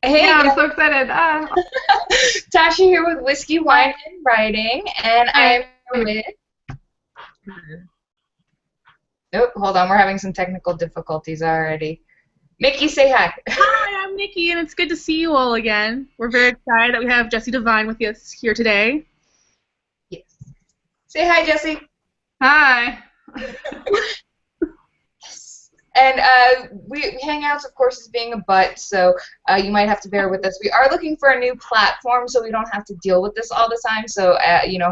Hey Yeah, I'm guys, so excited. Tasha here with Whiskey, Wine, and Writing, and I'm Hi. here with. Oh, hold on, we're having some technical difficulties already. Nikki, say hi. Hi, I'm Nikki, and it's good to see you all again. We're very excited that we have Jessie Devine with us here today. Yes. Say hi, Jessie. Hi. And Hangouts, of course, is being a butt, so you might have to bear with us. We are looking for a new platform, so we don't have to deal with this all the time. So,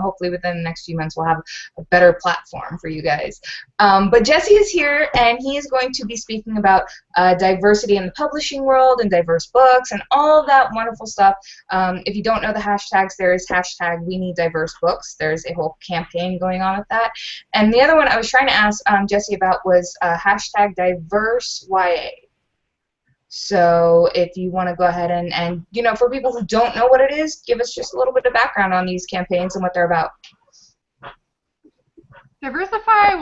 hopefully within the next few months, we'll have a better platform for you guys. But Jesse is here, and he is going to be speaking about diversity in the publishing world and diverse books and all of that wonderful stuff. If you don't know the hashtags, there is hashtag We Need Diverse Books. There's a whole campaign going on with that. And the other one I was trying to ask Jesse about was hashtag diverse YA. So if you want to go ahead and for people who don't know what it is, give us just a little bit of background on these campaigns and what they're about. Diversify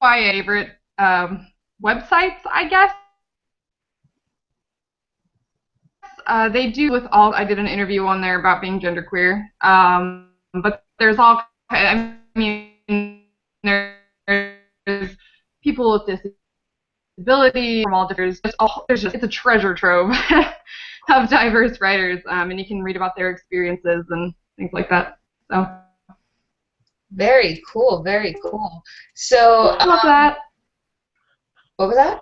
YA favorite websites, I guess. They do with all. I did an interview on there about being genderqueer. But there's all. I mean, there's people with disability from all different. It's a treasure trove of diverse writers, and you can read about their experiences and things like that. So. Very cool, very cool. So, I love that. What was that?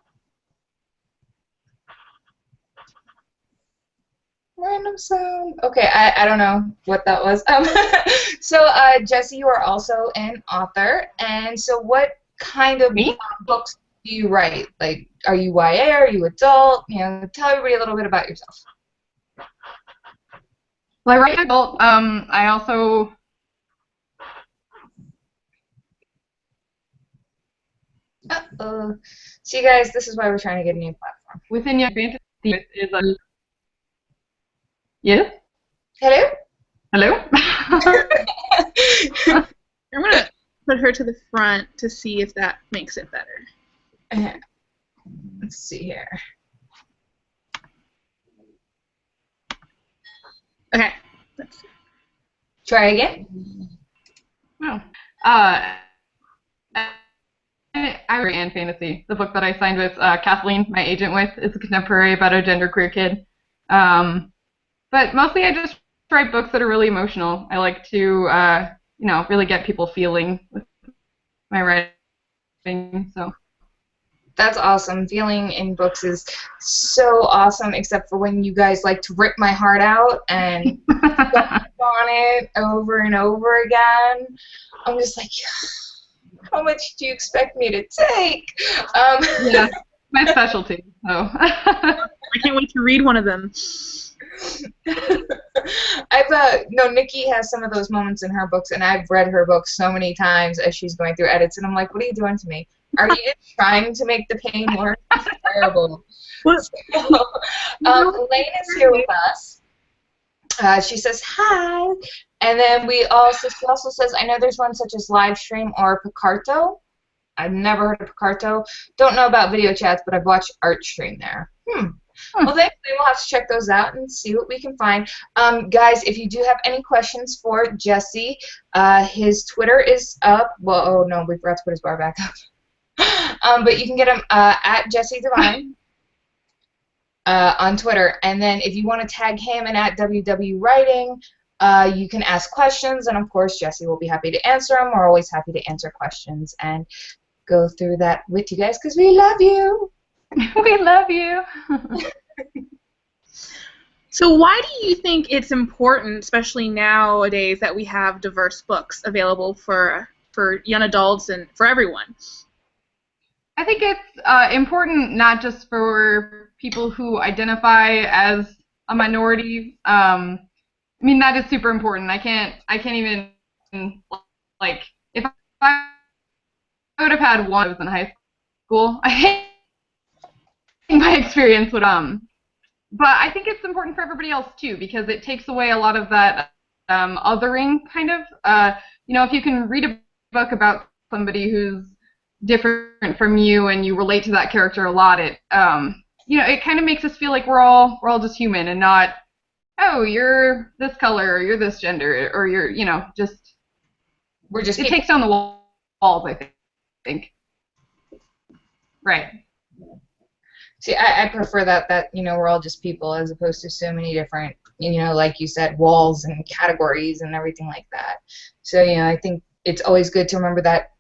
Random sound. Okay, I don't know what that was. So, Jesse, you are also an author, and so what kind of books do you write? Like, are you YA? Are you adult? Tell everybody a little bit about yourself. Well, I write adult. I also. See, guys, this is why we're trying to get a new platform. Within Young Fantasy is a. Yes? Hello? Hello? I'm going to put her to the front to see if that makes it better. Let's see here. Okay. Try again. Oh. I write and fantasy. The book that I signed with Kathleen, my agent with, is a contemporary about a genderqueer kid. But mostly I just write books that are really emotional. I like to, really get people feeling with my writing. So. That's awesome. Feeling in books is so awesome, except for when you guys like to rip my heart out and on it over and over again. I'm just like, how much do you expect me to take? Yeah, my specialty. So. I can't wait to read one of them. Nikki has some of those moments in her books, and I've read her books so many times as she's going through edits, and I'm like, what are you doing to me? Are you trying to make the pain worse? It's terrible. So, Elaine is here with us. She says hi, and then she also says, I know there's one such as live stream or Picarto. I've never heard of Picarto. Don't know about video chats, but I've watched art stream there. Well, thanks. We'll have to check those out and see what we can find. Guys, if you do have any questions for Jesse, his Twitter is up. Well, oh no, we forgot to put his bar back up. But you can get him at Jessie Devine on Twitter. And then if you want to tag him and at WW Writing, you can ask questions. And, of course, Jesse will be happy to answer them. We're always happy to answer questions and go through that with you guys because we love you. We love you. So why do you think it's important, especially nowadays, that we have diverse books available for young adults and for everyone? I think it's important not just for people who identify as a minority. I mean, that is super important. I can't even, like, if I would have had one that was in high school, I think my experience would, but I think it's important for everybody else, too, because it takes away a lot of that othering, kind of. If you can read a book about somebody who's different from you and you relate to that character a lot, it it kind of makes us feel like we're all just human and not, oh, you're this color or you're this gender or you're, just We're just it people. takes down the walls, I think. Right. See, I prefer that we're all just people as opposed to so many different, like you said, walls and categories and everything like that. So, I think it's always good to remember that,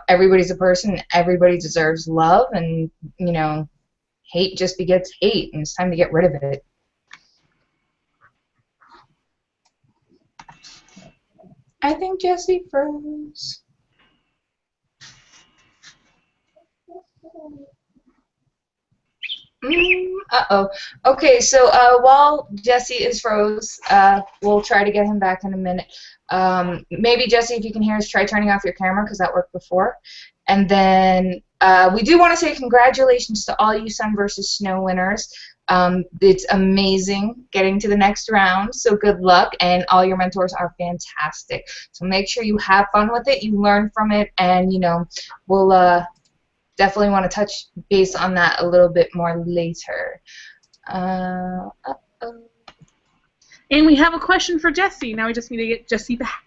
everybody's a person, everybody deserves love, and, hate just begets hate, and it's time to get rid of it. I think Jessie froze. Uh-oh. Okay, so while Jessie is froze, we'll try to get him back in a minute. Maybe, Jessie, if you can hear us, try turning off your camera because that worked before. And then we do want to say congratulations to all you Sun versus Snow winners. It's amazing getting to the next round, so good luck, and all your mentors are fantastic. So make sure you have fun with it, you learn from it, and, we'll definitely want to touch base on that a little bit more later. Uh-oh. And we have a question for Jessie. Now we just need to get Jessie back.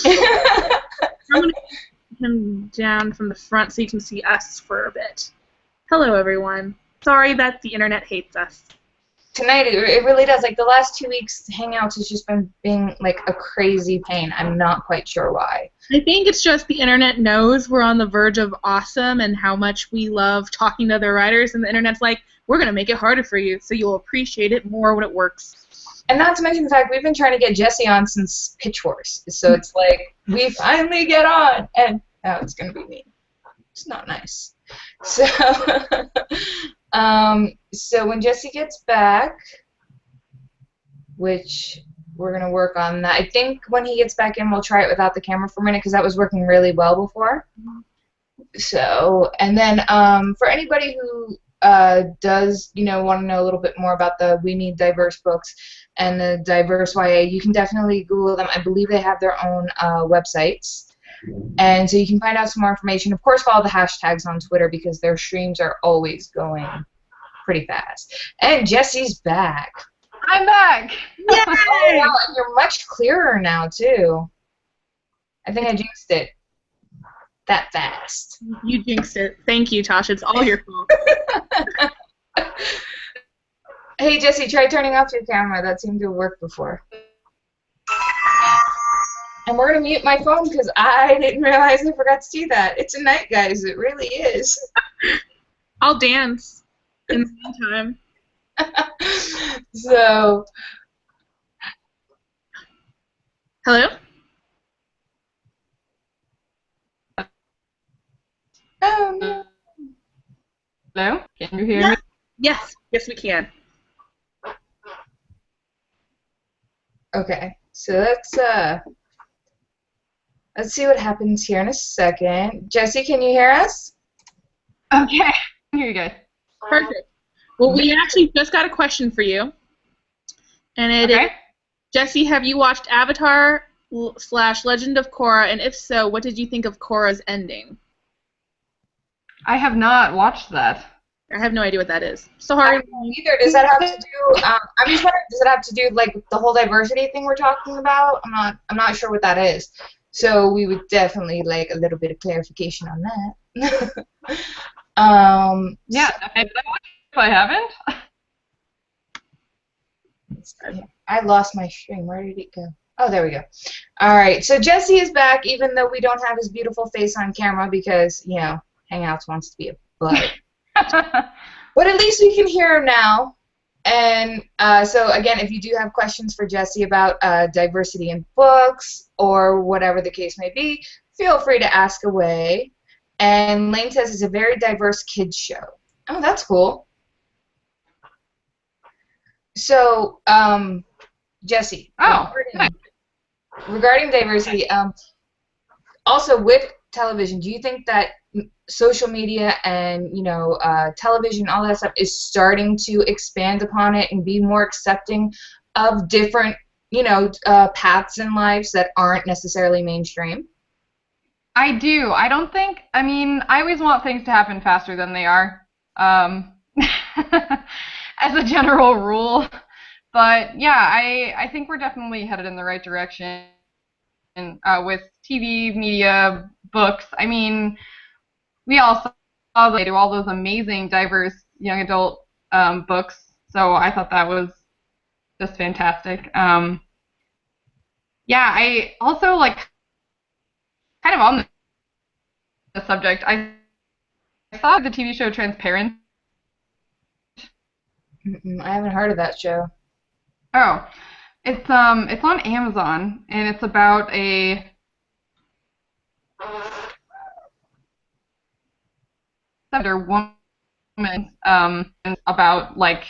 I'm going to get him down from the front so you can see us for a bit. Hello, everyone. Sorry that the internet hates us. Tonight, it really does. Like, the last 2 weeks, Hangouts has just been being, like, a crazy pain. I'm not quite sure why. I think it's just the internet knows we're on the verge of awesome and how much we love talking to other writers, and the internet's like, we're going to make it harder for you so you'll appreciate it more when it works. And not to mention the fact we've been trying to get Jessie on since Pitch Wars. So it's like, we finally get on, and now it's going to be me. It's not nice. So, so when Jessie gets back, which we're going to work on that. I think when he gets back in, we'll try it without the camera for a minute because that was working really well before. So, and then for anybody who does, want to know a little bit more about the We Need Diverse books and the Diverse YA, you can definitely Google them. I believe they have their own websites. And so you can find out some more information. Of course, follow the hashtags on Twitter because their streams are always going pretty fast. And Jessie's back. I'm back! Yay! Oh, wow, and you're much clearer now, too. I think I jinxed it that fast. You jinxed it. Thank you, Tasha. It's all your fault. Hey, Jessie, try turning off your camera. That seemed to have worked before. And we're going to mute my phone because I didn't realize I forgot to do that. It's a night, guys. It really is. I'll dance in the meantime. So. Hello? Oh, no. Hello? Can you hear me? Yes. Yes, we can. Okay. So let's see what happens here in a second. Jessie, can you hear us? Okay. I can hear you guys. Perfect. Well, we actually just got a question for you. And it is, Jessie, have you watched Avatar / Legend of Korra? And if so, what did you think of Korra's ending? I have not watched that. I have no idea what that is. Sorry. Either. Does that have to do? I'm just wondering. Does it have to do like the whole diversity thing we're talking about? I'm not sure what that is. So we would definitely like a little bit of clarification on that. Yeah. If I haven't. I lost my string. Where did it go? Oh, there we go. All right. So Jessie is back, even though we don't have his beautiful face on camera because Hangouts wants to be a butt. But at least we can hear him now. And so, again, if you do have questions for Jessie about diversity in books or whatever the case may be, feel free to ask away. And Lane says it's a very diverse kids show. Oh, that's cool. So, Jessie, regarding diversity, also with television, do you think that social media and television, all that stuff, is starting to expand upon it and be more accepting of different paths in lives that aren't necessarily mainstream? I do. I don't think. I mean, I always want things to happen faster than they are. as a general rule. But yeah, I think we're definitely headed in the right direction with TV, media, books. I mean, we all saw they do all those amazing, diverse young adult books. So I thought that was just fantastic. Yeah, I also like kind of on the subject. I saw the TV show Transparent. I haven't heard of that show. Oh, it's on Amazon and it's about a woman and about like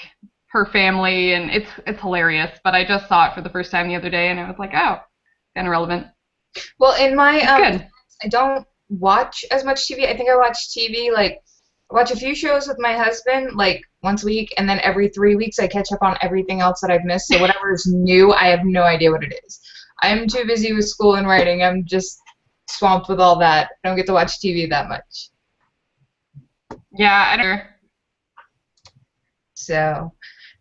her family, and it's hilarious. But I just saw it for the first time the other day and I was like, oh, kind of relevant. Well, in my Good. I don't watch as much TV. I think I watch TV like I watch a few shows with my husband like once a week, and then every 3 weeks I catch up on everything else that I've missed. So whatever is new, I have no idea what it is. I'm too busy with school and writing. I'm just swamped with all that. I don't get to watch TV that much. Yeah, I don't. So,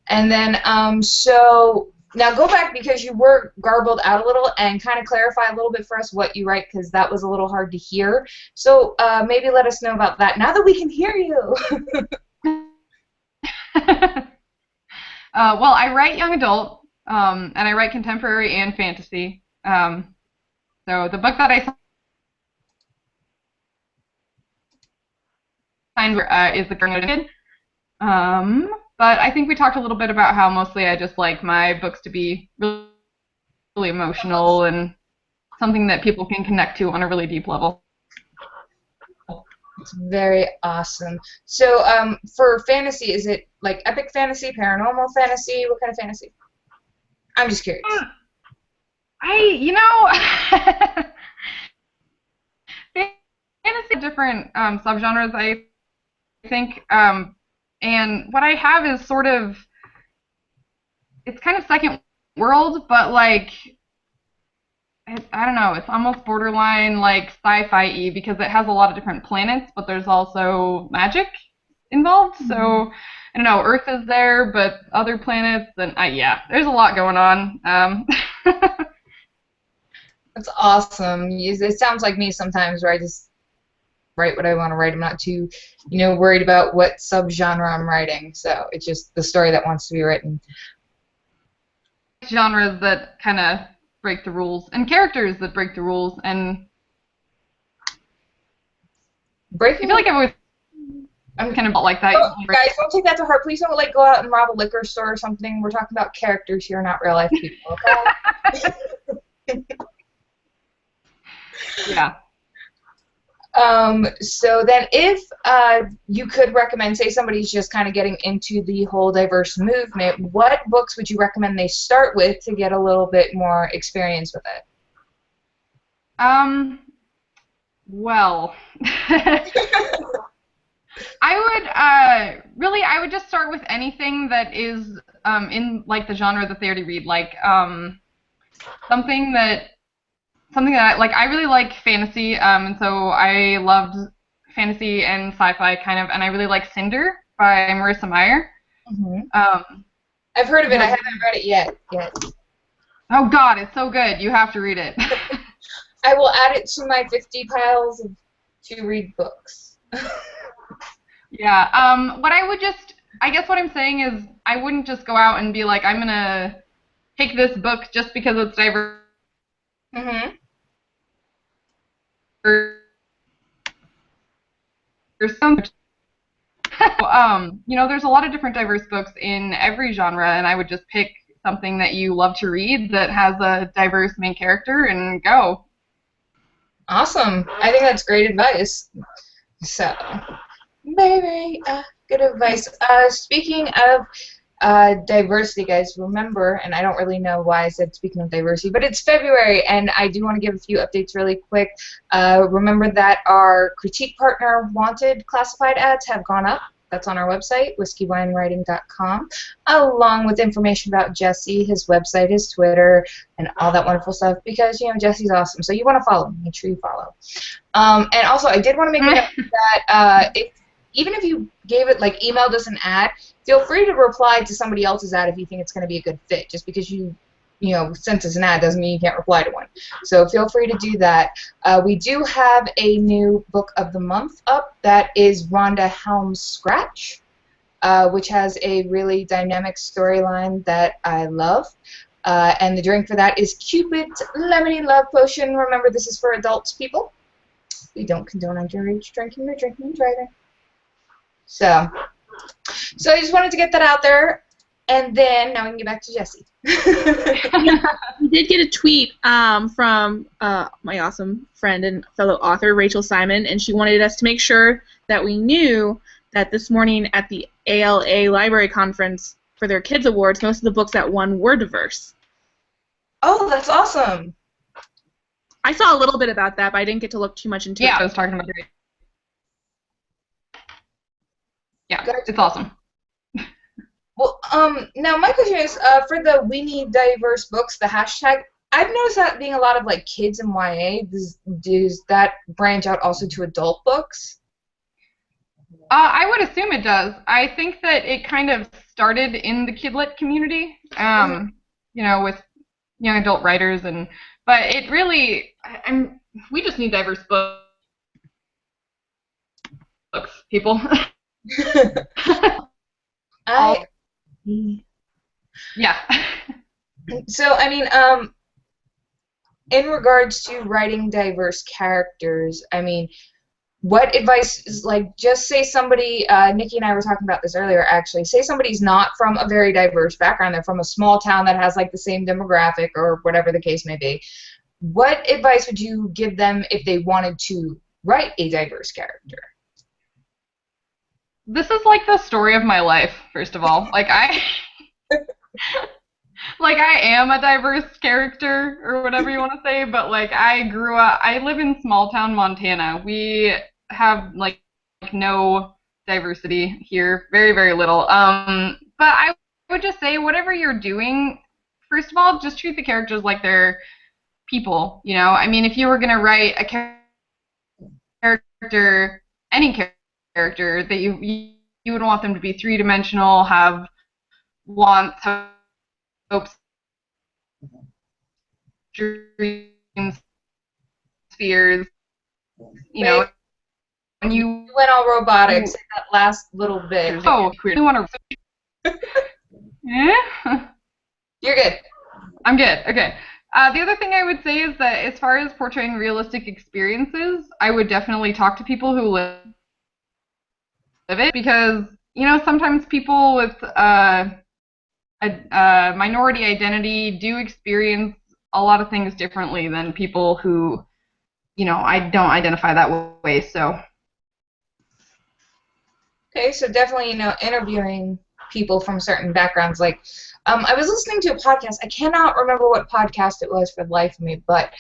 and then so now go back because you were garbled out a little and kind of clarify a little bit for us what you write because that was a little hard to hear. So maybe let us know about that now that we can hear you. Well, I write young adult, and I write contemporary and fantasy. So the book that I signed is The Girl Kid. But I think we talked a little bit about how mostly I just like my books to be really, really emotional and something that people can connect to on a really deep level. It's very awesome. So for fantasy, is it like epic fantasy, paranormal fantasy? What kind of fantasy? I'm just curious. Fantasy different subgenres, I think. And what I have is sort of, it's kind of second world, but like, I don't know, it's almost borderline like sci-fi-y because it has a lot of different planets, but there's also magic involved. Mm-hmm. So, I don't know, Earth is there, but other planets, and yeah, there's a lot going on. That's awesome. It sounds like me sometimes where I just write what I want to write. I'm not too, worried about what subgenre I'm writing. So it's just the story that wants to be written. Genres that kind of break the rules, and characters that break the rules, and I feel like I'm kind of like that. Guys, don't take that to heart. Please don't go out and rob a liquor store or something. We're talking about characters here, not real life people. Okay? Yeah. So then if you could recommend, say somebody's just kind of getting into the whole diverse movement, what books would you recommend they start with to get a little bit more experience with it? Well, I would just start with anything that is in like the genre that they already read, like something that I really like fantasy, and so I loved fantasy and sci-fi kind of, and I really like Cinder by Marissa Meyer. Mm-hmm. I've heard of it. I haven't read it yet. Oh God, it's so good. You have to read it. I will add it to my 50 piles of to-read books. Yeah. I guess what I'm saying is I wouldn't just go out and be like, I'm gonna pick this book just because it's diverse. Mm-hmm. There's there's a lot of different diverse books in every genre, and I would just pick something that you love to read that has a diverse main character and go. Awesome. I think that's great advice. So, very good advice. Speaking of diversity, guys, remember, and I don't really know why I said speaking of diversity, but it's February, and I do want to give a few updates really quick. Remember that our critique partner wanted classified ads have gone up. That's on our website, whiskeyWineWriting.com, along with information about Jesse, his website, his Twitter, and all that wonderful stuff, because, Jesse's awesome, so you want to follow him. Make sure you follow. And also, I did want to make a note that even if you gave it, like, emailed us an ad, feel free to reply to somebody else's ad if you think it's going to be a good fit. Just because you sent us an ad doesn't mean you can't reply to one. So feel free to do that. We do have a new book of the month up. That is Rhonda Helm's Scratch, which has a really dynamic storyline that I love. And the drink for that is Cupid's Lemony Love Potion. Remember, this is for adults, people. We don't condone underage drinking or drinking and driving. So I just wanted to get that out there. And then, now we can get back to Jessie. We did get a tweet from my awesome friend and fellow author, Rachel Simon, and she wanted us to make sure that we knew that this morning at the ALA Library Conference for their Kids Awards, most of the books that won were diverse. Oh, that's awesome. I saw a little bit about that, but I didn't get to look too much into it. Yeah, I was talking about it. Yeah, it's awesome. Well, now my question is, for the We Need Diverse Books, the hashtag, I've noticed that being a lot of, like, kids and YA. Does that branch out also to adult books? I would assume it does. I think that it kind of started in the kidlit community, with young adult writers, but it really, we just need diverse books, people. Yeah. So, I mean, in regards to writing diverse characters, I mean, what advice is, like, just say somebody, Nikki and I were talking about this earlier, actually, say somebody's not from a very diverse background, they're from a small town that has, like, the same demographic or whatever the case may be. What advice would you give them if they wanted to write a diverse character? This is like the story of my life, first of all. Like, I am a diverse character, or whatever you want to say, but, like, I live in small town Montana. We have, like, no diversity here, very, very little. But I would just say, whatever you're doing, first of all, just treat the characters like they're people, I mean, if you were going to write a character, any character, that you would want them to be three-dimensional, have wants, hopes, dreams, fears, Wait, and you went all robotic. Say that last little bit. Oh, you want to? Yeah. You're good. I'm good. Okay. The other thing I would say is that as far as portraying realistic experiences, I would definitely talk to people who live it, because sometimes people with a minority identity do experience a lot of things differently than people who I don't identify that way. So okay, so definitely interviewing people from certain backgrounds. Like, I was listening to a podcast. I cannot remember what podcast it was for the life of me, but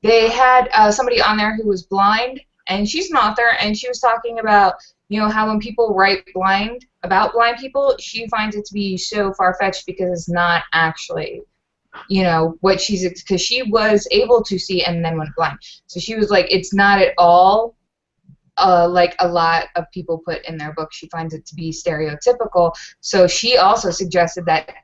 they had somebody on there who was blind, and she's an author, and she was talking about how when people write about blind people, she finds it to be so far-fetched because it's not actually what because she was able to see and then went blind. So she was like, it's not at all like a lot of people put in their book. She finds it to be stereotypical. So she also suggested that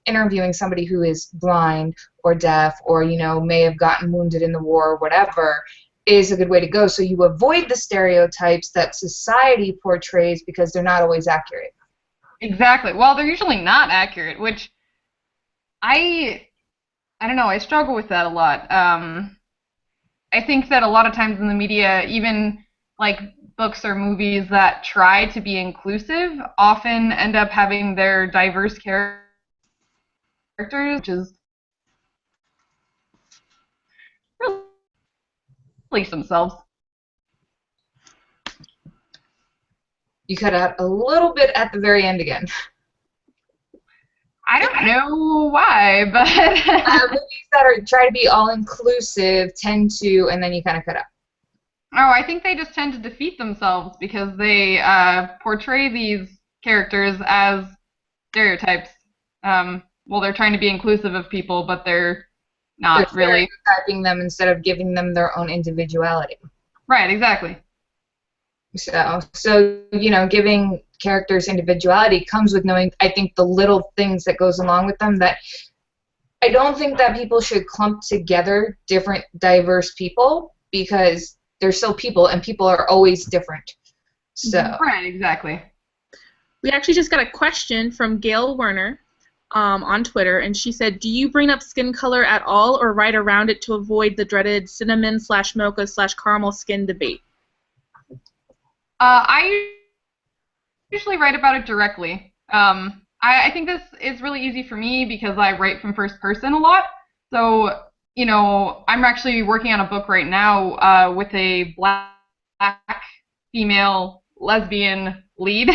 interviewing somebody who is blind or deaf or may have gotten wounded in the war or whatever is a good way to go, so you avoid the stereotypes that society portrays because they're not always accurate. Exactly. Well, they're usually not accurate, which I don't know, I struggle with that a lot. I think that a lot of times in the media, even like books or movies that try to be inclusive often end up having their diverse characters, which is release themselves. You cut out a little bit at the very end again. I don't know why, but movies that try to be all inclusive tend to, and then you kind of cut out. Oh, I think they just tend to defeat themselves because they portray these characters as stereotypes. Well, they're trying to be inclusive of people, but they're not really stereotyping them instead of giving them their own individuality. Right, exactly. So giving characters individuality comes with knowing, I think, the little things that goes along with them. That I don't think that people should clump together different diverse people, because they're still people, and people are always different. So Right, exactly. We actually just got a question from Gail Werner on Twitter, and she said, do you bring up skin color at all or write around it to avoid the dreaded cinnamon/mocha/caramel skin debate? I usually write about it directly. I think this is really easy for me because I write from first person a lot. So, I'm actually working on a book right now with a black female lesbian lead.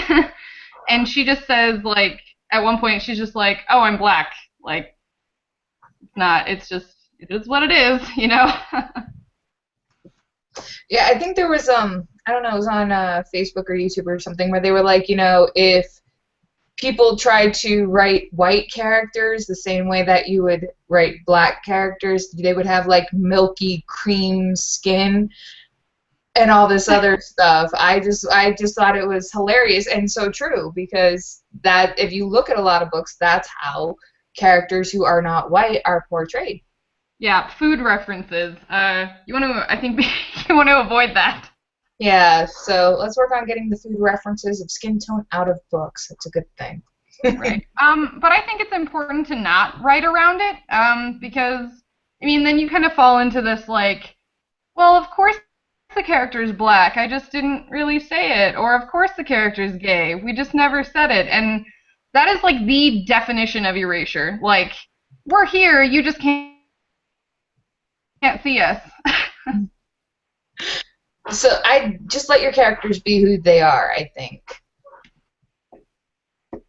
And she just says, like, at one point, she's just like, oh, I'm black. Like, it is what it is, yeah, I think there was I don't know, it was on Facebook or YouTube or something, where they were like, if people tried to write white characters the same way that you would write black characters, they would have like milky cream skin and all this other stuff. I just thought it was hilarious and so true, because that, if you look at a lot of books, that's how characters who are not white are portrayed. Yeah, food references. I think you want to avoid that. Yeah, so let's work on getting the food references of skin tone out of books. That's a good thing. Right. But I think it's important to not write around it, because, then you kind of fall into this, like, well, of course the character's black, I just didn't really say it, or of course the character's gay, we just never said it, and that is, like, the definition of erasure. Like, we're here, you just can't see us. So I just let your characters be who they are, I think.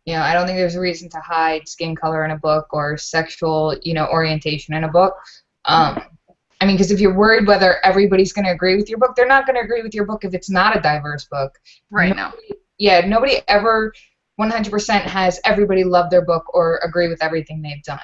I don't think there's a reason to hide skin color in a book or sexual, orientation in a book. Because if you're worried whether everybody's going to agree with your book, they're not going to agree with your book if it's not a diverse book. Right now. Yeah, nobody ever 100% has everybody love their book or agree with everything they've done.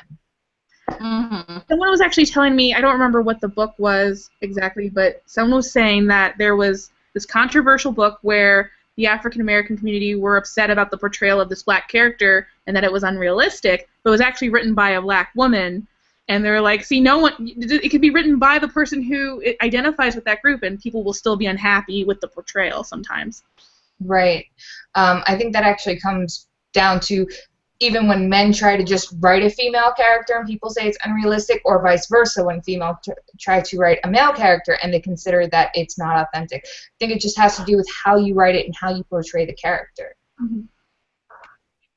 Mm-hmm. Someone was actually telling me, I don't remember what the book was exactly, but someone was saying that there was this controversial book where the African American community were upset about the portrayal of this black character and that it was unrealistic, but it was actually written by a black woman. And they're like, see, it could be written by the person who identifies with that group, and people will still be unhappy with the portrayal sometimes. Right. I think that actually comes down to even when men try to just write a female character and people say it's unrealistic, or vice versa, when female try to write a male character and they consider that it's not authentic. I think it just has to do with how you write it and how you portray the character. Mm-hmm.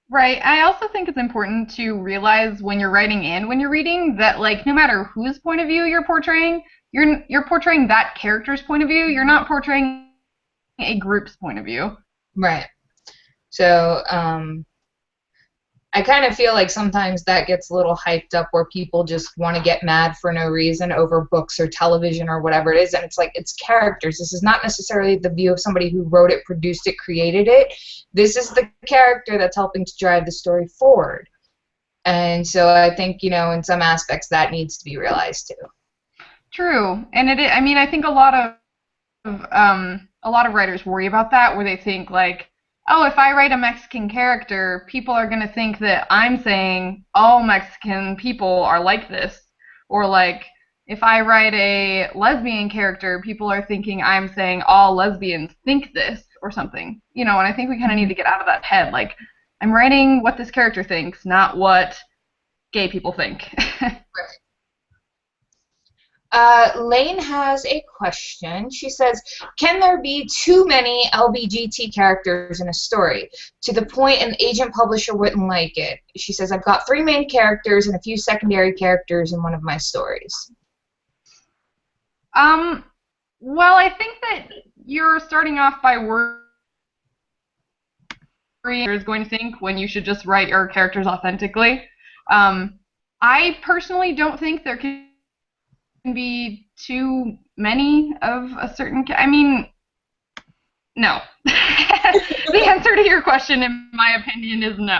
Right. I also think it's important to realize when you're writing and when you're reading that, like, no matter whose point of view you're portraying that character's point of view. You're not portraying a group's point of view. Right. So, I kind of feel like sometimes that gets a little hyped up where people just want to get mad for no reason over books or television or whatever it is, and it's like, it's characters. This is not necessarily the view of somebody who wrote it, produced it, created it. This is the character that's helping to drive the story forward. And so I think, in some aspects that needs to be realized too. True. And I think a lot of writers worry about that, where they think, like, oh, if I write a Mexican character, people are going to think that I'm saying all Mexican people are like this. Or, like, if I write a lesbian character, people are thinking I'm saying all lesbians think this or something. And I think we kind of need to get out of that head. Like, I'm writing what this character thinks, not what gay people think. Right. Lane has a question. She says, can there be too many LBGT characters in a story to the point an agent publisher wouldn't like it? She says, I've got 3 main characters and a few secondary characters in one of my stories. Well, I think that you're starting off by worrying is going to think when you should just write your characters authentically. I personally don't think there can be too many of a certain... no. The answer to your question, in my opinion, is no.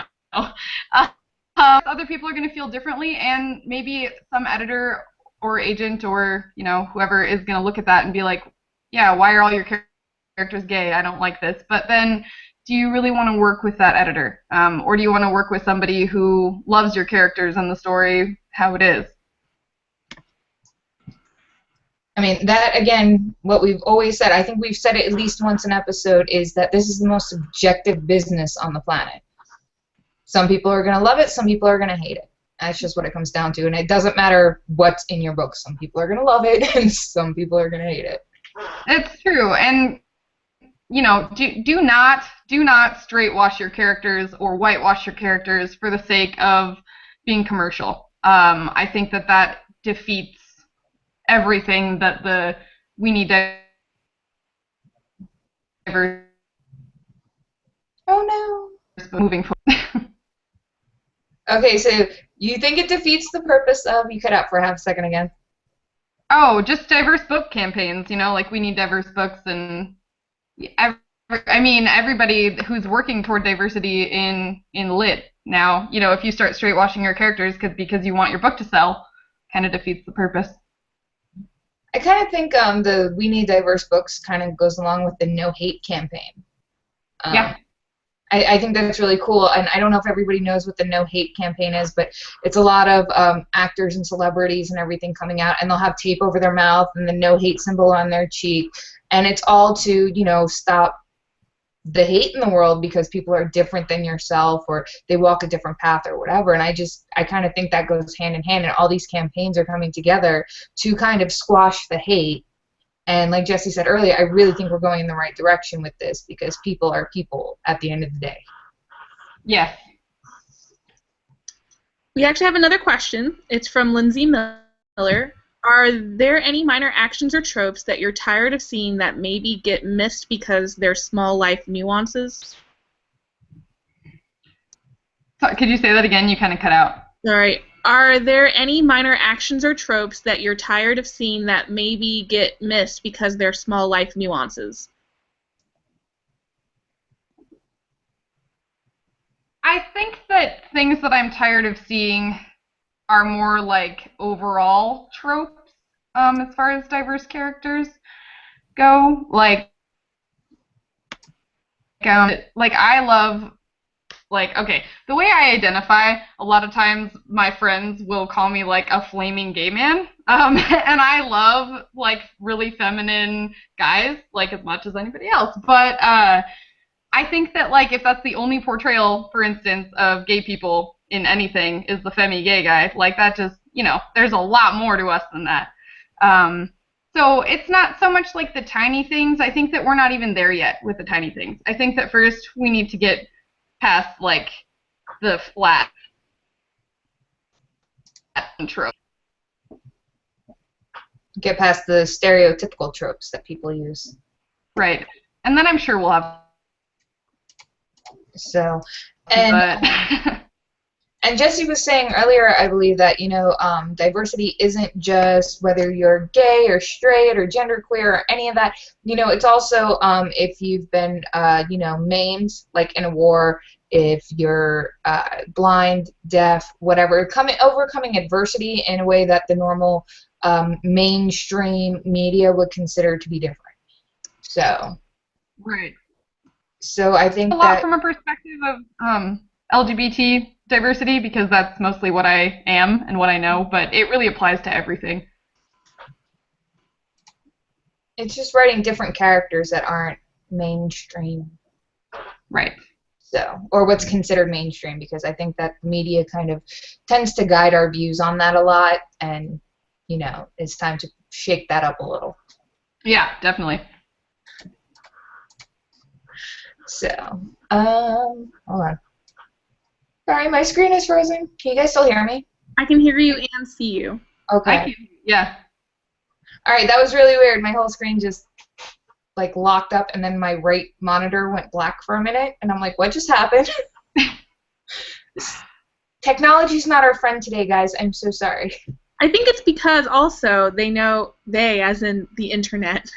Other people are going to feel differently, and maybe some editor or agent or, whoever is going to look at that and be like, yeah, why are all your character's gay, I don't like this. But then, do you really want to work with that editor? Or do you want to work with somebody who loves your characters and the story how it is? I mean, that, again, what we've always said, I think we've said it at least once an episode, is that this is the most subjective business on the planet. Some people are going to love it, some people are going to hate it. That's just what it comes down to, and it doesn't matter what's in your book. Some people are going to love it, and some people are going to hate it. It's true, and you know, do not straight wash your characters or whitewash your characters for the sake of being commercial. I think that defeats everything that we need to moving forward. Okay, so you think it defeats the purpose of, you cut out for half a second again. Oh, just diverse book campaigns, you know, like we need diverse books, and I mean, everybody who's working toward diversity in lit now, you know, if you start straight washing your characters because you want your book to sell, kind of defeats the purpose. I kind of think the We Need Diverse Books kind of goes along with the No Hate campaign. Yeah. I think that's really cool, and I don't know if everybody knows what the No Hate campaign is, but it's a lot of actors and celebrities and everything coming out, and they'll have tape over their mouth and the No Hate symbol on their cheek, and it's all to, you know, stop the hate in the world because people are different than yourself, or they walk a different path or whatever. And I kind of think that goes hand in hand, and all these campaigns are coming together to kind of squash the hate. And like Jessie said earlier, I really think we're going in the right direction with this, because people are people at the end of the day. Yes. We actually have another question. It's from Lindsay Miller. Are there any minor actions or tropes that you're tired of seeing that maybe get missed because they're small life nuances? So, could you say that again? You kind of cut out. All right. Are there any minor actions or tropes that you're tired of seeing that maybe get missed because they're small life nuances? I think that things that I'm tired of seeing are more like overall tropes, as far as diverse characters go. Like I love, like, okay, the way I identify, a lot of times my friends will call me like a flaming gay man, and I love like really feminine guys like as much as anybody else, but I think that, like, if that's the only portrayal, for instance, of gay people in anything is the femi gay guy, like, that just, you know, there's a lot more to us than that. So it's not so much like the tiny things. I think that we're not even there yet with the tiny things. I think that first we need to get past, like, the flat trope. Get past the stereotypical tropes that people use. Right. And then I'm sure we'll have... So, and Jessie was saying earlier, I believe, that, you know, diversity isn't just whether you're gay or straight or genderqueer or any of that. You know, it's also if you've been, you know, maimed, like in a war, if you're blind, deaf, whatever, overcoming adversity in a way that the normal mainstream media would consider to be different. So. Right. So I think a lot from a perspective of LGBT diversity, because that's mostly what I am and what I know, but it really applies to everything. It's just writing different characters that aren't mainstream. Right. So, or what's considered mainstream, because I think that the media kind of tends to guide our views on that a lot, and, you know, it's time to shake that up a little. Yeah, definitely. So, hold on. Sorry, my screen is frozen. Can you guys still hear me? I can hear you and see you. Okay. Yeah. All right, that was really weird. My whole screen just, like, locked up, and then my right monitor went black for a minute, and I'm like, what just happened? Technology's not our friend today, guys. I'm so sorry. I think it's because also they, as in the internet,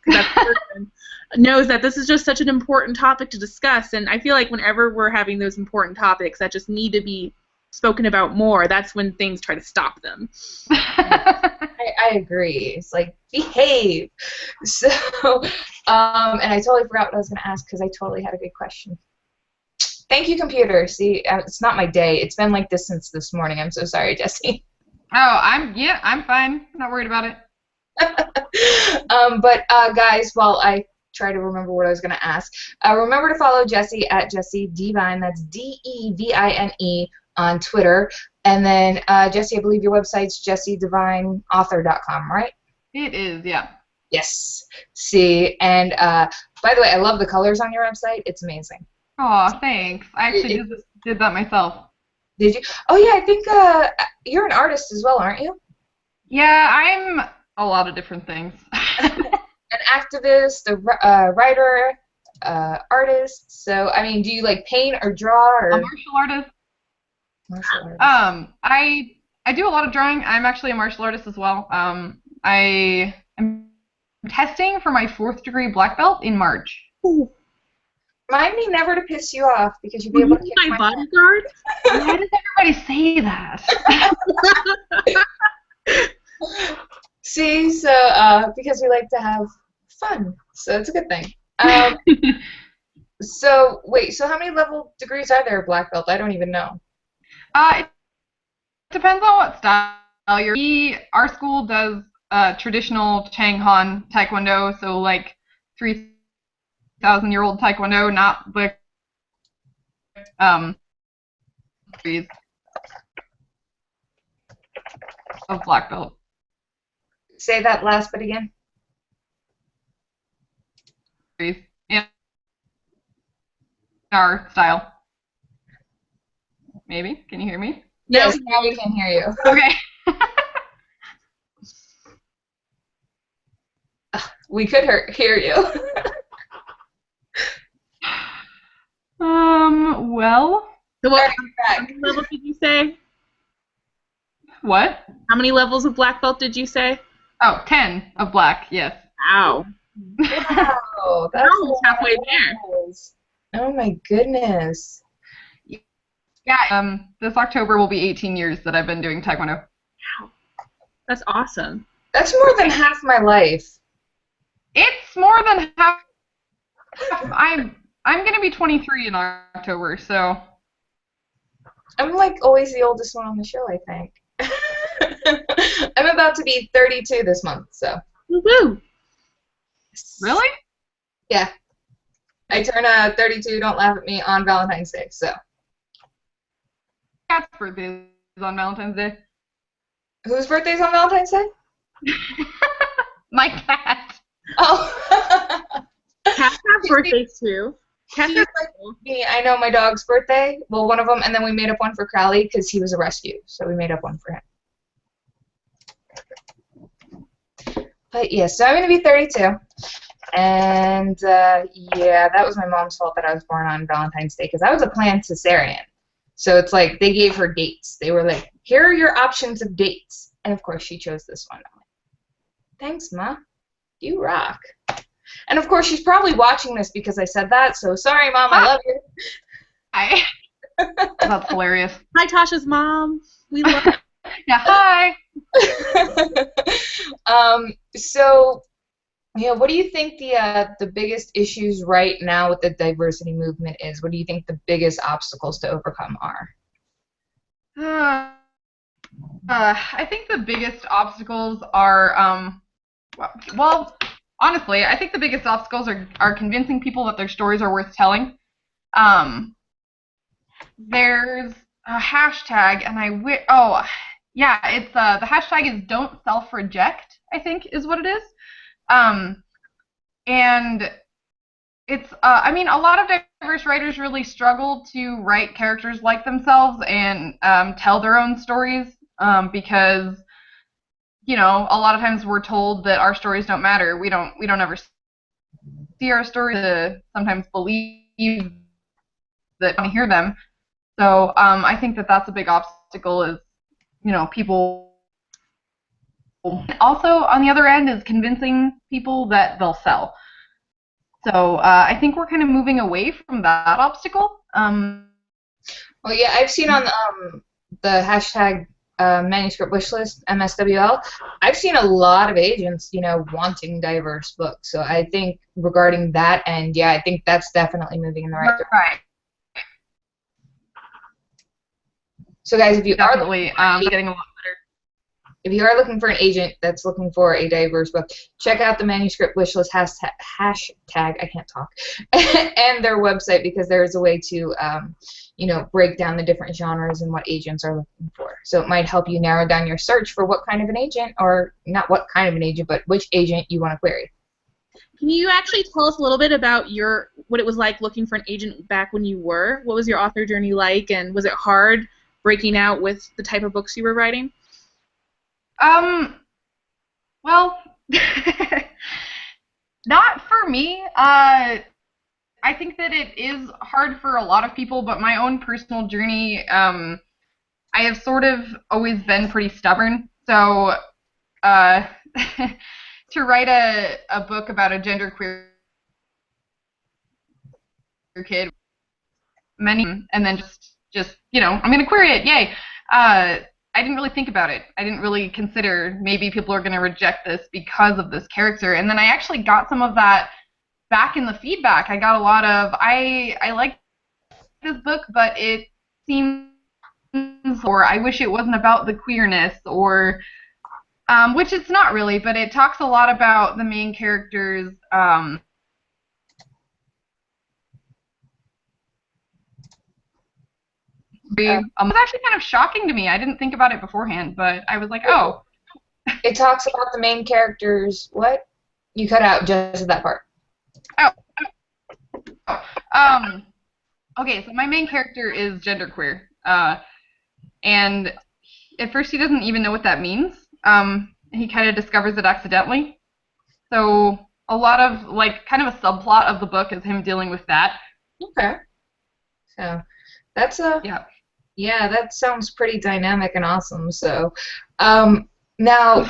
that person, knows that this is just such an important topic to discuss, and I feel like whenever we're having those important topics that just need to be spoken about more, that's when things try to stop them. I agree. It's like, behave. So, and I totally forgot what I was going to ask because I totally had a good question. Thank you, computer. See, it's not my day. It's been like this since this morning. I'm so sorry, Jessie. Oh, I'm fine. Not worried about it. But guys, while I try to remember what I was going to ask, remember to follow Jessie at Jessie Devine. That's DEVINE on Twitter. And then, Jessie, I believe your website's jessiedevineauthor.com, right? It is, yeah. Yes. See, and by the way, I love the colors on your website. It's amazing. Oh, thanks. I actually did that myself. Did you? Oh, yeah, I think you're an artist as well, aren't you? Yeah, I'm a lot of different things. An activist, a writer, artist. So, I mean, do you like paint or draw? Or? A martial artist. Martial artist. I do a lot of drawing. I'm actually a martial artist as well. I am testing for my 4th degree black belt in March. Ooh. Remind me never to piss you off because you'll be able to kick my bodyguard? Why does everybody say that? See, so because we like to have fun, so it's a good thing. So wait, so how many level degrees are there of black belt? I don't even know. It depends on what style you're. Our school does traditional Chang Han Taekwondo, so like 3,000-year-old Taekwondo, not the degrees of black belt. Say that last bit again. In our style. Maybe? Can you hear me? Yes, now we can hear you. Okay. We could hear you. Well. So what how many levels did you say? What? How many levels of black belt did you say? Oh, 10 of black, yes. Wow. Wow, that's halfway there. Oh my goodness. Yeah, this October will be 18 years that I've been doing Taekwondo. Wow. That's awesome. That's more than half my life. It's more than half. I'm going to be 23 in October, so. I'm like always the oldest one on the show, I think. I'm about to be 32 this month, so. Woohoo! Really? Yeah. I turn 32, don't laugh at me, on Valentine's Day, so. Cat's birthday is on Valentine's Day. Whose birthday's on Valentine's Day? My cat. Oh. Cats have birthdays too. Cats Like me. I know my dog's birthday. Well, one of them, and then we made up one for Crowley because he was a rescue, so we made up one for him. But yeah, so I'm gonna be 32, and yeah, that was my mom's fault that I was born on Valentine's Day because I was a planned cesarean. So it's like they gave her dates. They were like, "Here are your options of dates," and of course she chose this one. I'm like, "Thanks, Ma. You rock." And of course, she's probably watching this because I said that, so sorry, Mom, I love you. Hi. That's hilarious. Hi, Tasha's mom. We love you. Yeah, hi. So, yeah, what do you think the biggest issues right now with the diversity movement is? What do you think the biggest obstacles to overcome are? I think the biggest obstacles are, well, honestly, I think the biggest obstacles are convincing people that their stories are worth telling. There's a hashtag, and it's the hashtag is don't self-reject, I think is what it is. And it's, I mean, a lot of diverse writers really struggle to write characters like themselves and tell their own stories because, you know, a lot of times we're told that our stories don't matter. We don't ever see our stories to sometimes believe that we hear them. So I think that that's a big obstacle is, you know, people. Also, on the other end is convincing people that they'll sell. So I think we're kind of moving away from that obstacle. Well, yeah, I've seen on the hashtag manuscript wishlist, MSWL, I've seen a lot of agents, wanting diverse books. So I think regarding that end, yeah, I think that's definitely moving in the right direction. Right. So guys, if you Definitely getting a lot better. If you are looking for an agent that's looking for a diverse book, check out the manuscript wishlist hashtag, I can't talk, and their website, because there is a way to, break down the different genres and what agents are looking for. So it might help you narrow down your search for what kind of an agent, or not what kind of an agent, but which agent you want to query. Can you actually tell us a little bit about what it was like looking for an agent back when you were? What was your author journey like, and was it hard breaking out with the type of books you were writing? Well, not for me. I think that it is hard for a lot of people, but my own personal journey, I have sort of always been pretty stubborn. So, to write a book about a genderqueer kid, and then just I'm gonna query it, yay. I didn't really think about it. I didn't really consider maybe people are going to reject this because of this character. And then I actually got some of that back in the feedback. I got a lot of, I like this book, but it seems, or I wish it wasn't about the queerness, or, which it's not really, but it talks a lot about the main character's, it was actually kind of shocking to me. I didn't think about it beforehand, but I was like, oh. It talks about the main characters. What? You cut out just that part. Okay, so my main character is genderqueer, and at first he doesn't even know what that means. He kind of discovers it accidentally. So a lot of, kind of a subplot of the book is him dealing with that. Okay. So that's yeah, that sounds pretty dynamic and awesome. So, now,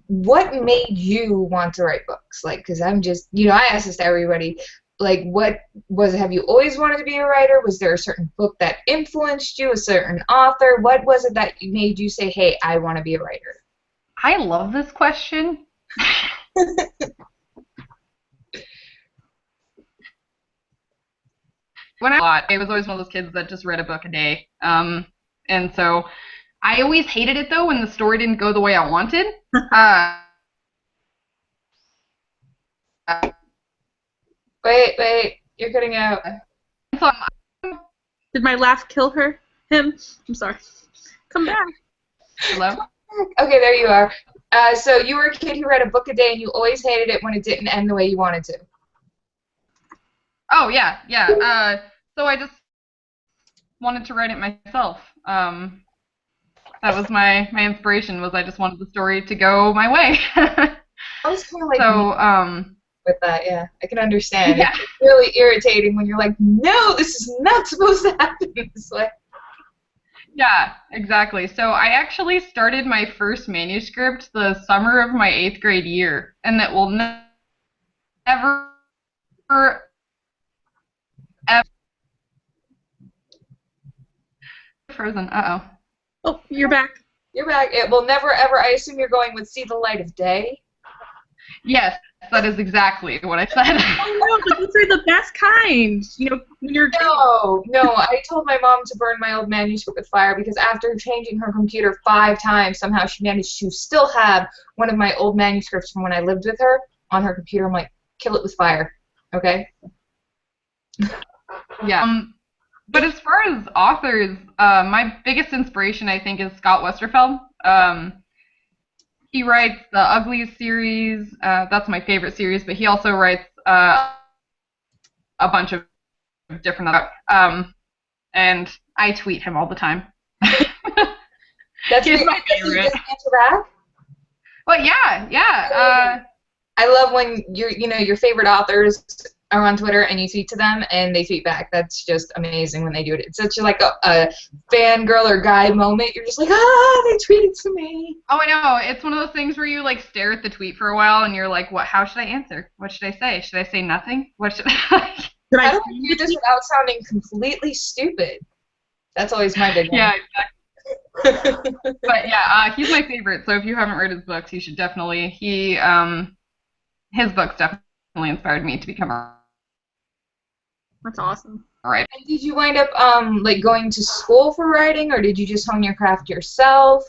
what made you want to write books? Because I'm just, I ask this to everybody. What was it? Have you always wanted to be a writer? Was there a certain book that influenced you, a certain author? What was it that made you say, hey, I want to be a writer? I love this question. When I was always one of those kids that just read a book a day. And so I always hated it, though, when the story didn't go the way I wanted. Wait, you're cutting out. So Did my laugh kill him? I'm sorry. Come back. Hello? Okay, there you are. So you were a kid who read a book a day, and you always hated it when it didn't end the way you wanted to. Oh, yeah. So I just wanted to write it myself. That was my inspiration, was I just wanted the story to go my way. I was kind of like so, with that, yeah. I can understand. Yeah. It's really irritating when you're like, no, this is not supposed to happen this way. Yeah, exactly. So I actually started my first manuscript the summer of my 8th grade year, and it will never frozen. Uh-oh. Oh, you're back. You're back. It will never, ever, I assume you're going with see the light of day? Yes, that is exactly what I said. Oh, no, but these are the best kind. When you're No, I told my mom to burn my old manuscript with fire because after changing her computer 5 times, somehow she managed to still have one of my old manuscripts from when I lived with her on her computer. I'm like, kill it with fire, okay? Yeah. But as far as authors, my biggest inspiration, I think, is Scott Westerfeld. He writes the Uglies series. That's my favorite series, but he also writes a bunch of different other. And I tweet him all the time. That's He's my favorite. Answer back? Well, yeah. I love when your favorite authors are on Twitter and you tweet to them and they tweet back. That's just amazing when they do it. It's such like a fangirl or guy moment. You're just like, they tweeted to me. Oh, I know. It's one of those things where you stare at the tweet for a while and you're like, what? How should I answer? What should I say? Should I say nothing? What should I? How do I do this without sounding completely stupid? That's always my big one. Yeah, exactly. But yeah, he's my favorite. So if you haven't read his books, you should definitely. His books definitely inspired me to become a That's awesome. writer. And did you wind up like going to school for writing, or did you just hone your craft yourself?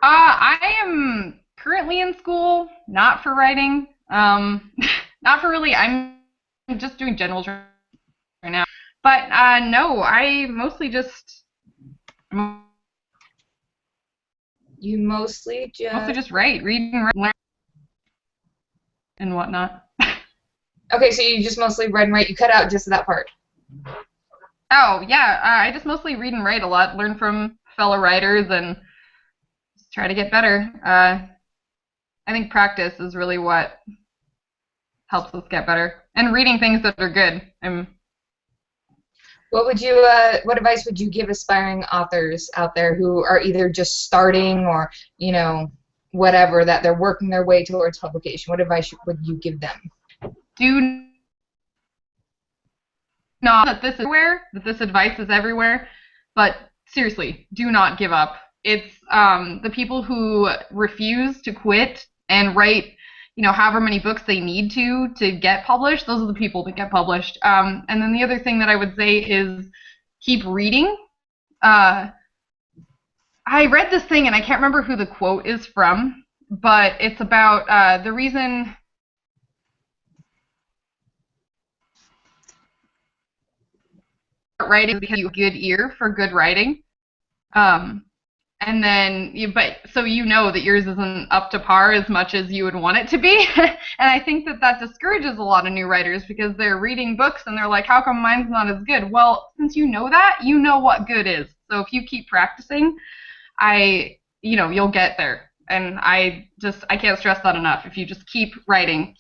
I am currently in school, not for writing. Not for really. I'm just doing general right now. But no, I mostly just. You mostly just read and learn and whatnot. Okay, so you just mostly read and write. You cut out just that part. Oh yeah, I just mostly read and write a lot, learn from fellow writers, and just try to get better. I think practice is really what helps us get better, and reading things that are good. What advice would you give aspiring authors out there who are either just starting or, you know, whatever, that they're working their way towards publication? What advice would you give them? Do not that this is everywhere, that this advice is everywhere, but seriously, do not give up. It's the people who refuse to quit and write, however many books they need to get published, those are the people that get published. And then the other thing that I would say is keep reading. I read this thing, and I can't remember who the quote is from, but it's about the reason writing is because you have a good ear for good writing. And then, so you know that yours isn't up to par as much as you would want it to be. And I think that discourages a lot of new writers because they're reading books and they're like, how come mine's not as good? Well, since you know that, you know what good is. So if you keep practicing, you'll get there. And I can't stress that enough. If you just keep writing.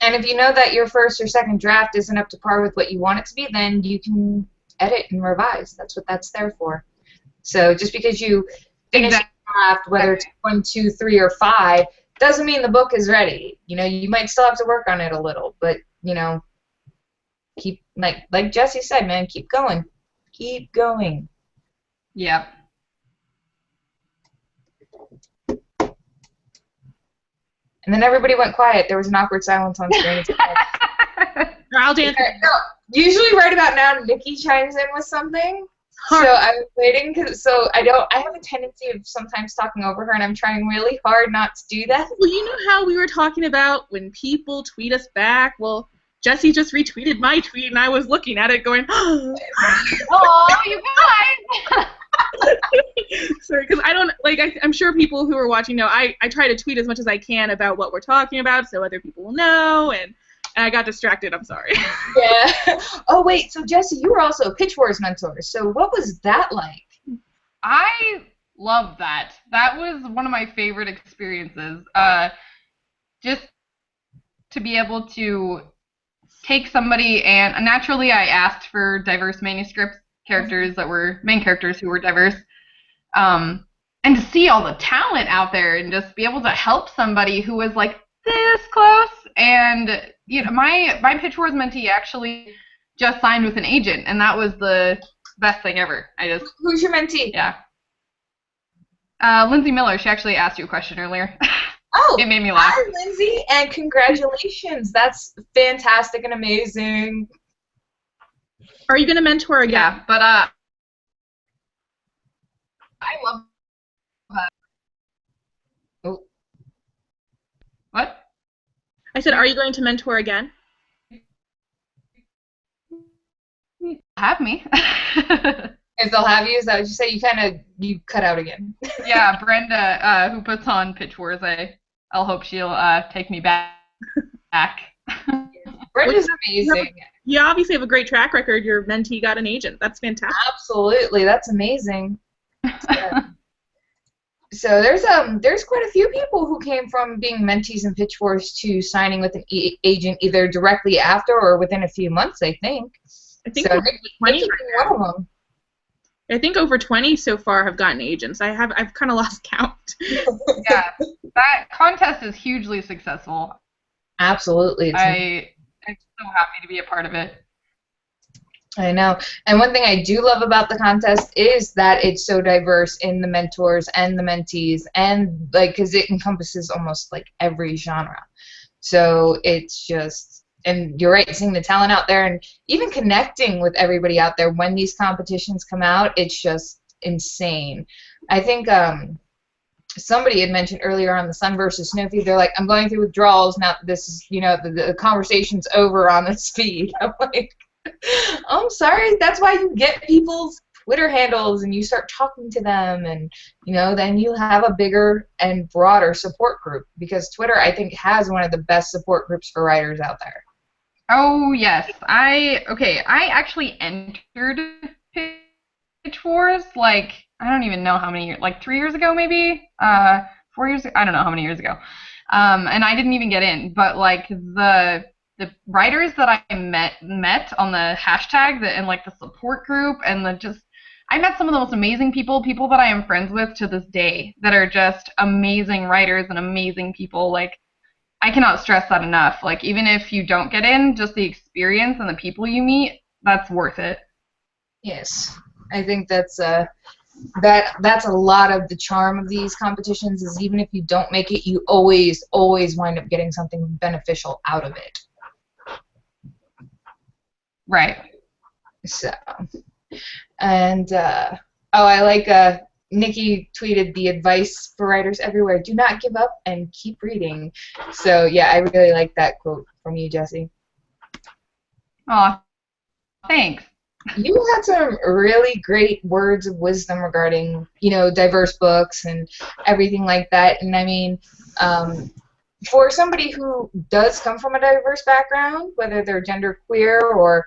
And if you know that your first or second draft isn't up to par with what you want it to be, then you can edit and revise. That's what that's there for. So just because you finish a draft, whether it's 1, 2, 3, or 5, doesn't mean the book is ready. You might still have to work on it a little, but keep like Jessie said, man, keep going. Keep going. Yep. And then everybody went quiet. There was an awkward silence on screen. I'll dance. No, usually right about now, Nikki chimes in with something. So I was waiting, I have a tendency of sometimes talking over her, and I'm trying really hard not to do that. Well, you know how we were talking about when people tweet us back? Well, Jessie just retweeted my tweet, and I was looking at it going, oh, you guys! Sorry, because I don't, I'm sure people who are watching know I try to tweet as much as I can about what we're talking about so other people will know, and I got distracted. I'm sorry. Yeah. Oh, wait. So, Jessie, you were also a Pitch Wars mentor. So what was that like? I love that. That was one of my favorite experiences. Just to be able to take somebody, and naturally I asked for diverse manuscripts, characters that were main characters who were diverse, and to see all the talent out there and just be able to help somebody who was like this close. And my Pitch Wars mentee actually just signed with an agent, and that was the best thing ever. Who's your mentee? Yeah. Lindsay Miller. She actually asked you a question earlier. Oh, it made me laugh. Hi, Lindsay, and congratulations. That's fantastic and amazing. Are you going to mentor again? Yeah, but I love that. Oh. What? I said, are you going to mentor again? Have me. If they'll have you, is that what you say? You cut out again. Yeah, Brenda, who puts on Pitch Wars, I'll hope she'll take me back. Brenda's amazing. You obviously have a great track record. Your mentee got an agent. That's fantastic. Absolutely, that's amazing. Yeah. So there's quite a few people who came from being mentees in Pitch Wars to signing with an agent either directly after or within a few months, I think. I think so over 20 right one of them. I think over 20 so far have gotten agents. I've kind of lost count. Yeah, that contest is hugely successful. Absolutely. I'm so happy to be a part of it. I know. And one thing I do love about the contest is that it's so diverse in the mentors and the mentees, and like, because it encompasses almost like every genre. So it's just, and you're right, seeing the talent out there and even connecting with everybody out there when these competitions come out, it's just insane. I think somebody had mentioned earlier on the Sun versus Snowfeed, they're like, I'm going through withdrawals now. This is, the conversation's over on this feed. I'm like, I'm sorry. That's why you get people's Twitter handles and you start talking to them, and then you have a bigger and broader support group, because Twitter, I think, has one of the best support groups for writers out there. Oh yes, I actually entered Pitch Wars like I don't even know how many years, like 3 years ago maybe, 4 years. I don't know how many years ago, and I didn't even get in. But like the writers that I met on the hashtag and like the support group, and I met some of the most amazing people that I am friends with to this day, that are just amazing writers and amazing people. Like, I cannot stress that enough. Like, even if you don't get in, just the experience and the people you meet, that's worth it. Yes, I think that's a lot of the charm of these competitions, is even if you don't make it, you always wind up getting something beneficial out of it. Right. So, and I like Nikki tweeted the advice for writers everywhere: do not give up and keep reading. So yeah, I really like that quote from you, Jessie. Aw, thanks. You had some really great words of wisdom regarding, diverse books and everything like that. And I mean, for somebody who does come from a diverse background, whether they're genderqueer or,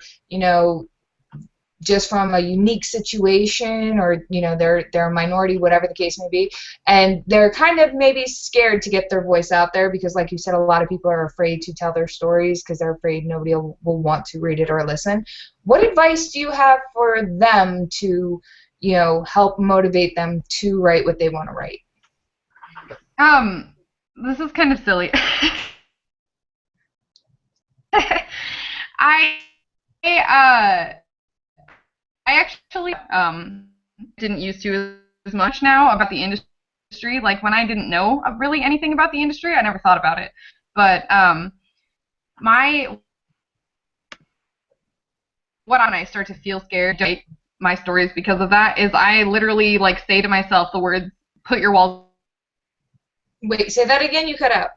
just from a unique situation, or they're a minority, whatever the case may be, and they're kind of maybe scared to get their voice out there because, like you said, a lot of people are afraid to tell their stories because they're afraid nobody will want to read it or listen. What advice do you have for them to help motivate them to write what they want to write? This is kind of silly. I actually didn't used to as much now about the industry. Like, when I didn't know really anything about the industry, I never thought about it. But when I start to feel scared to write my stories because of that, is I literally like say to myself the words, "Put your walls." Wait, say that again. You cut out.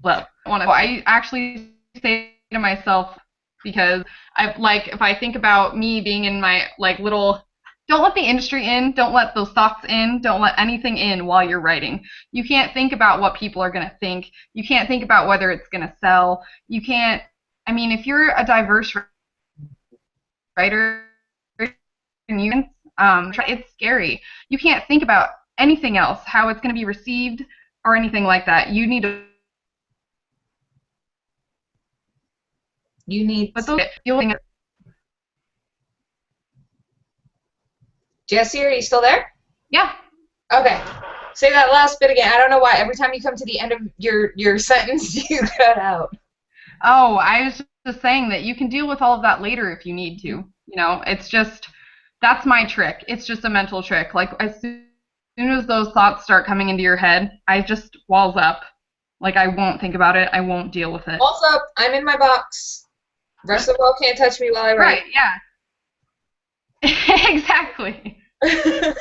Well, I actually say to myself, because if I think about me being in my little, don't let the industry in, don't let those thoughts in, don't let anything in while you're writing. You can't think about what people are going to think. You can't think about whether it's going to sell. You can't, if you're a diverse writer, it's scary. You can't think about anything else, how it's going to be received or anything like that. You need Jessie, are you still there? Yeah. Okay. Say that last bit again. I don't know why. Every time you come to the end of your sentence, you cut out. Oh, I was just saying that you can deal with all of that later if you need to. It's just, that's my trick. It's just a mental trick. Like, as soon as those thoughts start coming into your head, I just walls up. Like, I won't think about it. I won't deal with it. Walls up. I'm in my box. The rest of the world can't touch me while I write. Right, yeah. Exactly. I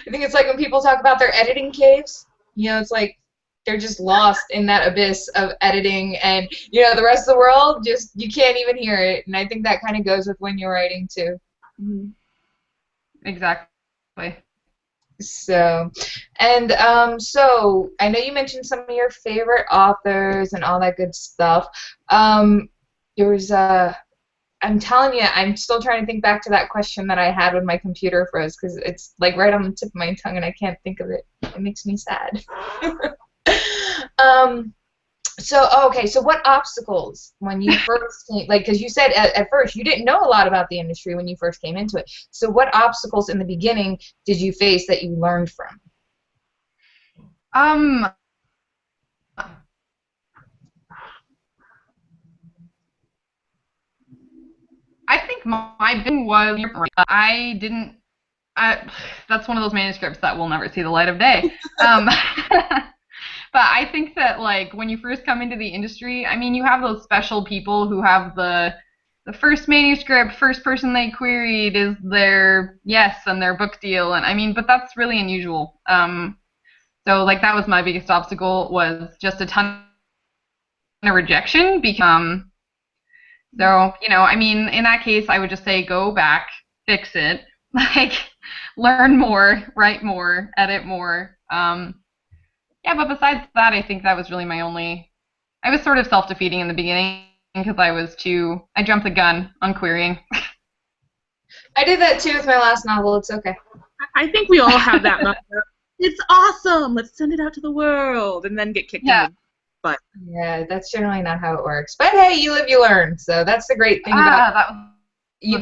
think it's like when people talk about their editing caves. It's like they're just lost in that abyss of editing, and the rest of the world, just, you can't even hear it. And I think that kind of goes with when you're writing too. Mm-hmm. Exactly. So, and so I know you mentioned some of your favorite authors and all that good stuff. There was I'm telling you, I'm still trying to think back to that question that I had when my computer froze, because it's like right on the tip of my tongue and I can't think of it. It makes me sad. So what obstacles when you first came, because you said at first you didn't know a lot about the industry when you first came into it. So what obstacles in the beginning did you face that you learned from? my thing was I didn't. That's one of those manuscripts that will never see the light of day. But I think that, like, when you first come into the industry, I mean, you have those special people who have the first manuscript, first person they queried is their yes and their book deal, and I mean, but that's really unusual. So like that was my biggest obstacle, was just a ton of rejection. So I mean, in that case, I would just say go back, fix it, like learn more, write more, edit more. Yeah, but besides that, I think that was really my only. I was sort of self-defeating in the beginning because I jumped the gun on querying. I did that too with my last novel. It's okay. I think we all have that moment. It's awesome. Let's send it out to the world, and then get kicked in the butt. Yeah, that's generally not how it works. But hey, you live, you learn. So that's the great thing about that was you.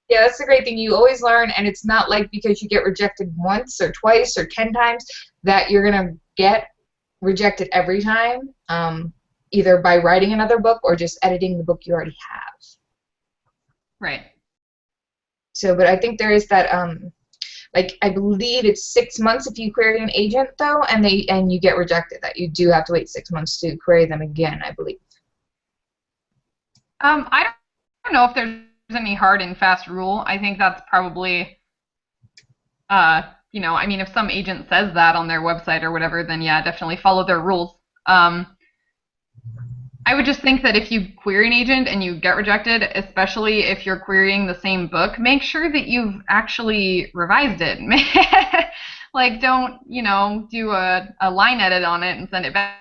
Yeah, that's the great thing. You always learn, and it's not like because you get rejected once or twice or 10 times that you're gonna get rejected every time. Either by writing another book or just editing the book you already have. Right. So, but I think there is that, like, I believe it's 6 months if you query an agent, though, and you get rejected, that you do have to wait 6 months to query them again, I believe. I don't know if there's any hard and fast rule. I think that's probably, I mean, if some agent says that on their website or whatever, then yeah, definitely follow their rules. I would just think that if you query an agent and you get rejected, especially if you're querying the same book, make sure that you've actually revised it. Like, don't, do a line edit on it and send it back.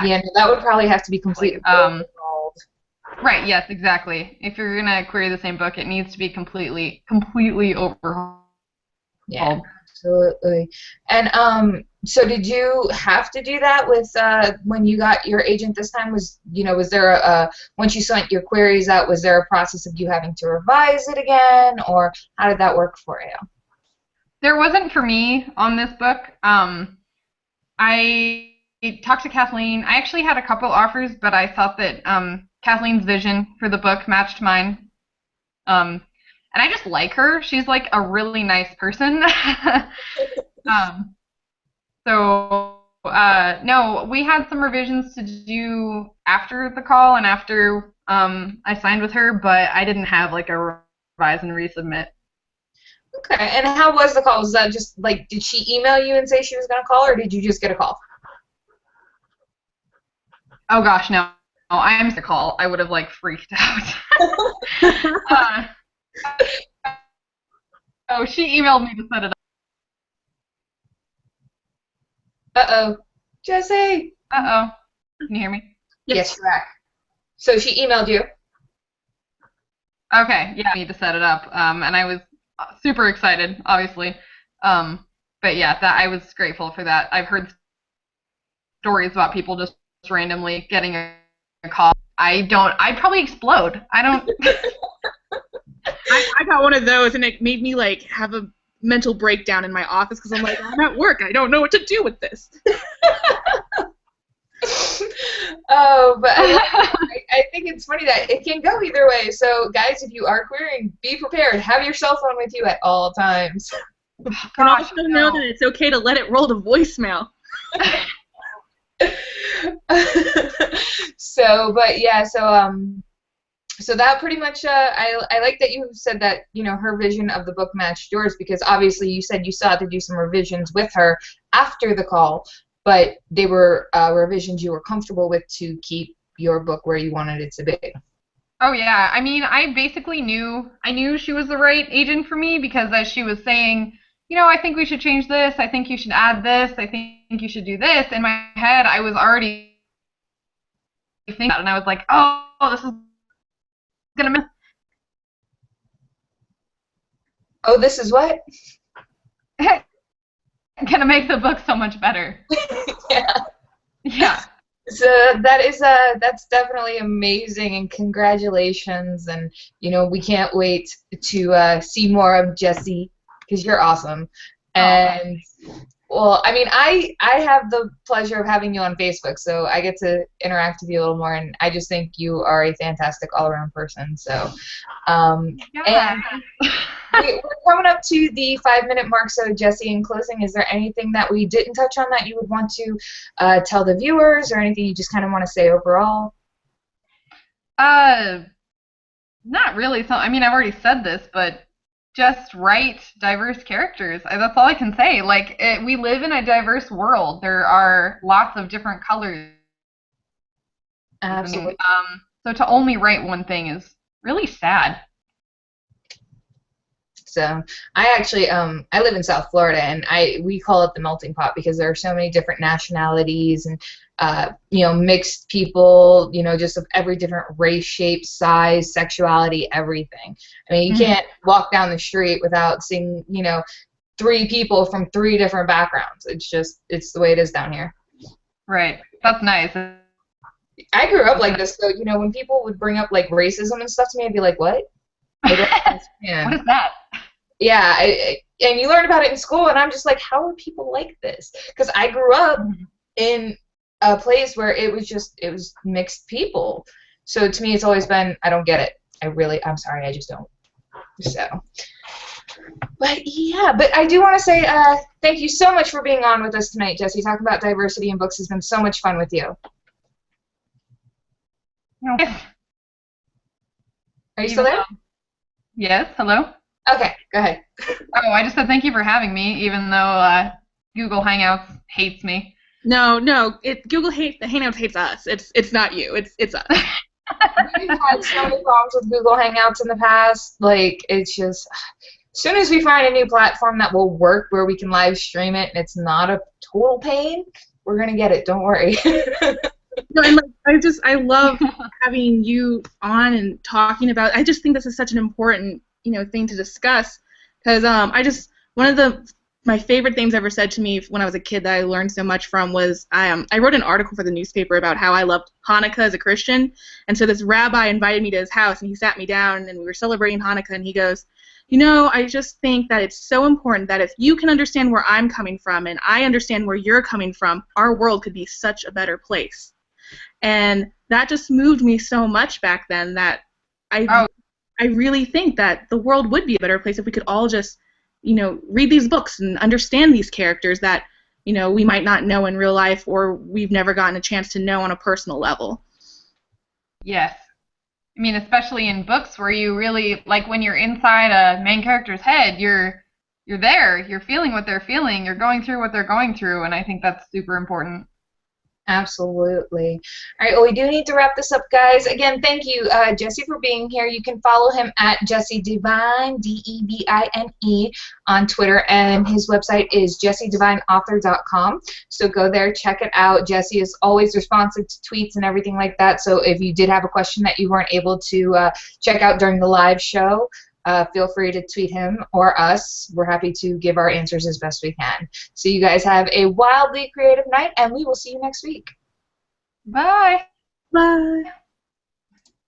Yeah, no, that would probably have to be completely overhauled. Right, yes, exactly. If you're going to query the same book, it needs to be completely overhauled. Yeah, absolutely. And so did you have to do that with when you got your agent this time? Was there once you sent your queries out, was there a process of you having to revise it again, or how did that work for you? There wasn't for me on this book. I talked to Kathleen. I actually had a couple offers, but I thought that Kathleen's vision for the book matched mine. And I just like her. She's like a really nice person. No, we had some revisions to do after the call and after I signed with her, but I didn't have like a revise and resubmit. Okay, and how was the call? Was that just like, did she email you and say she was going to call, or did you just get a call? Oh gosh, no. I missed a call. I would have like freaked out. She emailed me to set it up. Uh-oh. Jessie! Uh-oh. Can you hear me? Yes, you're back. So she emailed you. Okay, yeah, I need to set it up. And I was super excited, obviously. But yeah, I was grateful for that. I've heard stories about people just randomly getting a call. I'd probably explode. I don't... I got one of those, and it made me like have a mental breakdown in my office because I'm like, I'm at work. I don't know what to do with this. Oh, but I think it's funny that it can go either way. So, guys, if you are querying, be prepared. Have your cell phone with you at all times. And also know that it's okay to let it roll to voicemail. So that pretty much, I like that you said that, her vision of the book matched yours, because obviously you said you still had to do some revisions with her after the call, but they were revisions you were comfortable with to keep your book where you wanted it to be. Oh yeah, I mean, I basically knew she was the right agent for me, because as she was saying, I think we should change this, I think you should add this, I think you should do this, in my head I was already thinking about it, and I was like, oh, this is gonna miss. Oh, this is what? Gonna make the book so much better. Yeah. Yeah. So that's definitely amazing, and congratulations, and we can't wait to see more of Jessie, because you're awesome. And Well, I mean, I have the pleasure of having you on Facebook, so I get to interact with you a little more, and I just think you are a fantastic all-around person. So, Yeah. and we're coming up to the 5-minute mark. So, Jessie, in closing, is there anything that we didn't touch on that you would want to tell the viewers, or anything you just kind of want to say overall? Not really. So, I mean, I've already said this, but just write diverse characters. That's all I can say. Like, we live in a diverse world. There are lots of different colors. Absolutely. So to only write one thing is really sad. So I actually I live in South Florida, and we call it the melting pot because there are so many different nationalities and mixed people, just of every different race, shape, size, sexuality, everything. I mean, you can't walk down the street without seeing 3 people from 3 different backgrounds. It's the way it is down here. Right. That's nice. I grew up like this, so when people would bring up like racism and stuff to me, I'd be like, what? I don't understand. What is that? Yeah, and you learn about it in school, and I'm just like, how are people like this? Because I grew up in a place where it was mixed people. So to me, it's always been, I don't get it. I'm sorry, I just don't. So, but yeah, but I do want to say thank you so much for being on with us tonight, Jessie. Talking about diversity in books has been so much fun with you. Are you still there? Yes, hello? Okay, go ahead. Oh, I just said thank you for having me, even though Google Hangouts hates me. No, Google Hangouts hates us. It's not you. It's us. We've had so many problems with Google Hangouts in the past. Like, it's just, as soon as we find a new platform that will work where we can live stream it and it's not a total pain, we're gonna get it. Don't worry. No, and I love having you on and talking about. I just think this is such an important thing to discuss because one of my favorite things ever said to me when I was a kid that I learned so much from was I wrote an article for the newspaper about how I loved Hanukkah as a Christian, and so this rabbi invited me to his house and he sat me down and we were celebrating Hanukkah and he goes, I just think that it's so important that if you can understand where I'm coming from and I understand where you're coming from, our world could be such a better place. And that just moved me so much back then that I really think that the world would be a better place if we could all just, read these books and understand these characters that, we might not know in real life or we've never gotten a chance to know on a personal level. Yes. I mean, especially in books where you really, like when you're inside a main character's head, you're there, you're feeling what they're feeling, you're going through what they're going through, and I think that's super important. Absolutely. All right, well, we do need to wrap this up, guys. Again, thank you, Jessie, for being here. You can follow him at Jessie Devine, Devine, on Twitter, and his website is jessiedevineauthor.com. So go there, check it out. Jessie is always responsive to tweets and everything like that, so if you did have a question that you weren't able to check out during the live show, feel free to tweet him or us. We're happy to give our answers as best we can. So you guys have a wildly creative night, and we will see you next week. Bye. Bye.